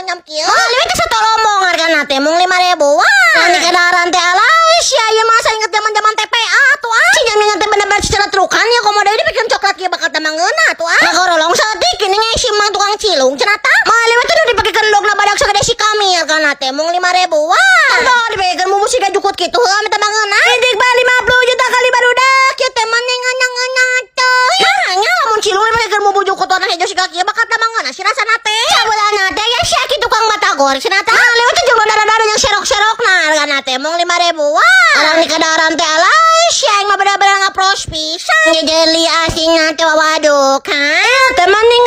nyam kieu. Liwat teh satolomong hargana teh mung 5.000. Wah, ini kendaraan teh alay sia ieu masa inget zaman-zaman TPA tuh ah. Si jamingan teh bener-bener secara trukan ya komodo ini bikin coklat kieu bakal tamangeuna tuh ah. Ngagorolong saeutik ini nya si mang tukang cilung cenah tah. Mah liwat teh dipikeun logna badak sagede si kami hargana teh mung 5.000. Wah, tong dipikeun mumu siga jukut kitu heuh ame tamangeuna. Indik ba 50 juta kali barudak kieu teh mah nyang teh. Nya lamun cilung dipikeun mumu jukut warna hejo siga kieu bakal tamangeuna si rasana teh. Sabeulana teh ya sia kitu tukang batagor cenah tah. Liwat teh jeung dada-dada yang serok-serokna hargana teh mung 5.000. Wah, arang di kendaraan teh alay sia mah bener-bener ngapros pisan. Jadi asingna teh waduh kan. Teh mending